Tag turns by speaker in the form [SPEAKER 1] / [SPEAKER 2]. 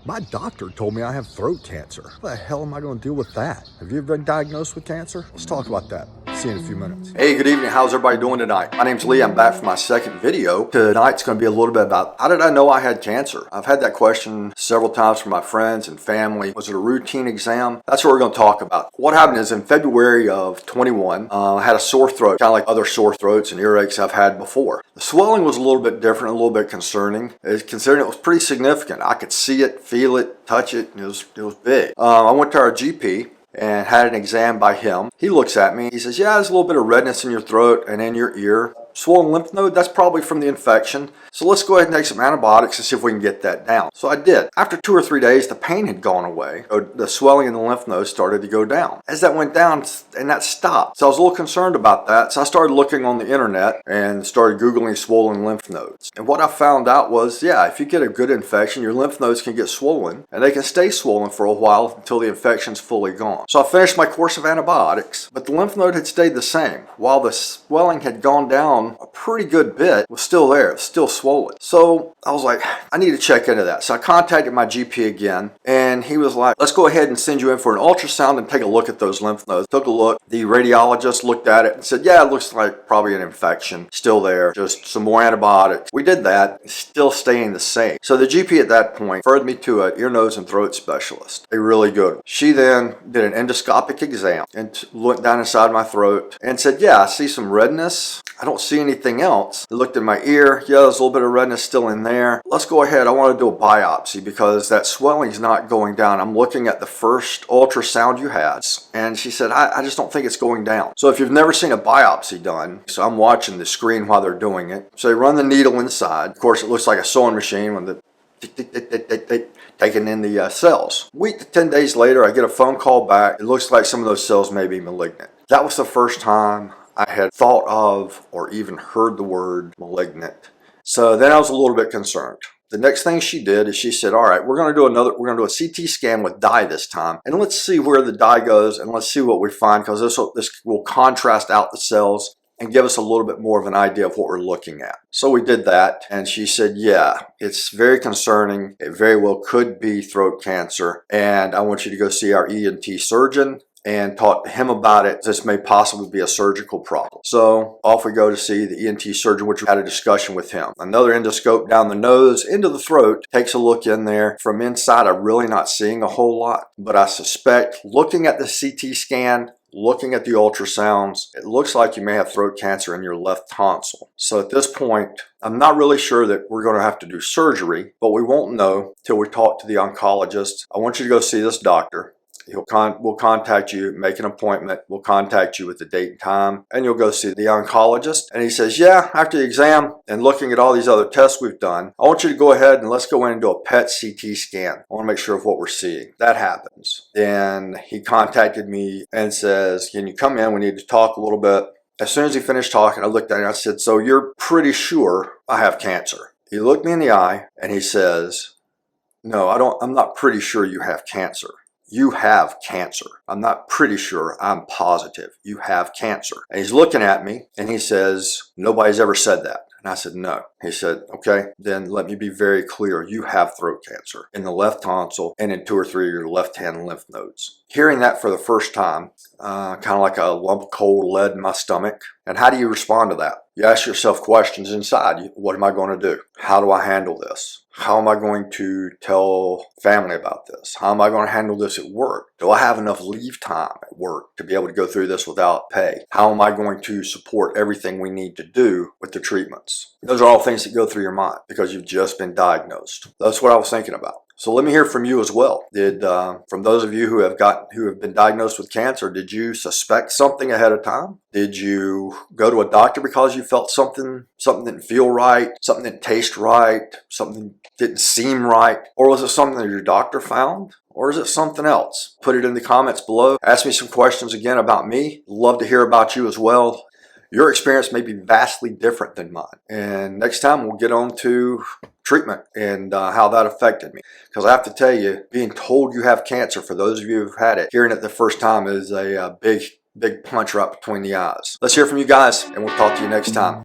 [SPEAKER 1] My doctor told me I have throat cancer. What the hell am I going to deal with that? Have you ever been diagnosed with cancer? Let's talk about that. See you in a few minutes. Hey, good evening. How's everybody doing tonight? My name's Lee. I'm back for my second video. Tonight's going to be a little bit about how did I know I had cancer? I've had that question several times from my friends and family. Was it a routine exam? That's what we're going to talk about. What happened is in February of 21, I had a sore throat, kind of like other sore throats and earaches I've had before. The swelling was a little bit different, a little bit concerning. Considering it was pretty significant. I could see it, feel it, touch it. It was big. I went to our GP and had an exam by him. He looks at me, he says, yeah, there's a little bit of redness in your throat and in your ear. Swollen lymph node, that's probably from the infection. So let's go ahead and take some antibiotics and see if we can get that down. So I did. After 2 or 3 days, the pain had gone away. The swelling in the lymph nodes started to go down. As that went down, and that stopped. So I was a little concerned about that. So I started looking on the internet and started Googling swollen lymph nodes. And what I found out was, yeah, if you get a good infection, your lymph nodes can get swollen and they can stay swollen for a while until the infection's fully gone. So I finished my course of antibiotics, but the lymph node had stayed the same. While the swelling had gone down a pretty good bit, it was still there, it was still swollen. So I was like, I need to check into that. So I contacted my GP again, and he was like, let's go ahead and send you in for an ultrasound and take a look at those lymph nodes. Took a look, the radiologist looked at it and said, yeah, it looks like probably an infection, still there, just some more antibiotics. We did that, still staying the same. So the GP at that point referred me to an ear, nose, and throat specialist, a really good one. She then did an endoscopic exam and looked down inside my throat and said, yeah, I see some redness. I don't see anything else. I looked at my ear. Yeah, there's a little bit of redness still in there. Let's go ahead. I want to do a biopsy because that swelling's not going down. I'm looking at the first ultrasound you had. And she said, I just don't think it's going down. So if you've never seen a biopsy done, so I'm watching the screen while they're doing it. So they run the needle inside. Of course, it looks like a sewing machine when the taking in the cells. A week to 10 days later, I get a phone call back. It looks like some of those cells may be malignant. That was the first time I had thought of or even heard the word malignant. So then I was a little bit concerned. The next thing she did is she said, all right, we're going to do a CT scan with dye this time. And let's see where the dye goes and let's see what we find, because this will contrast out the cells and give us a little bit more of an idea of what we're looking at. So we did that, and she said, yeah, it's very concerning. It very well could be throat cancer, and I want you to go see our ENT surgeon and talk to him about it. This may possibly be a surgical problem. So off we go to see the ENT surgeon, which we had a discussion with him. Another endoscope down the nose, into the throat, takes a look in there. From inside, I'm really not seeing a whole lot, but I suspect, looking at the CT scan, looking at the ultrasounds, it looks like you may have throat cancer in your left tonsil. So at this point, I'm not really sure that we're going to have to do surgery, but we won't know till we talk to the oncologist. I want you to go see this doctor. We'll contact you, make an appointment. We'll contact you with the date and time, and you'll go see the oncologist. And he says, yeah, after the exam and looking at all these other tests we've done, I want you to go ahead and let's go in and do a PET CT scan. I want to make sure of what we're seeing. That happens. Then he contacted me and says, can you come in? We need to talk a little bit. As soon as he finished talking, I looked at him and I said, so you're pretty sure I have cancer? He looked me in the eye and he says, no, I'm not pretty sure you have cancer. You have cancer. I'm not pretty sure, I'm positive. You have cancer. And he's looking at me and he says, nobody's ever said that. And I said, no. He said, okay, then let me be very clear. You have throat cancer in the left tonsil and in 2 or 3 of your left-hand lymph nodes. Hearing that for the first time, kind of like a lump of cold lead in my stomach. And how do you respond to that? You ask yourself questions inside. What am I going to do? How do I handle this? How am I going to tell family about this? How am I going to handle this at work? Do I have enough leave time at work to be able to go through this without pay? How am I going to support everything we need to do with the treatments? Those are all things that go through your mind because you've just been diagnosed. That's what I was thinking about. So let me hear from you as well. From those of you who have been diagnosed with cancer, did you suspect something ahead of time? Did you go to a doctor because you felt something didn't feel right, something didn't taste right, something didn't seem right? Or was it something that your doctor found? Or is it something else? Put it in the comments below. Ask me some questions again about me. Love to hear about you as well. Your experience may be vastly different than mine. And next time we'll get on to treatment and how that affected me. Because I have to tell you, being told you have cancer, for those of you who've had it, hearing it the first time is a big punch right between the eyes. Let's hear from you guys, and we'll talk to you next time.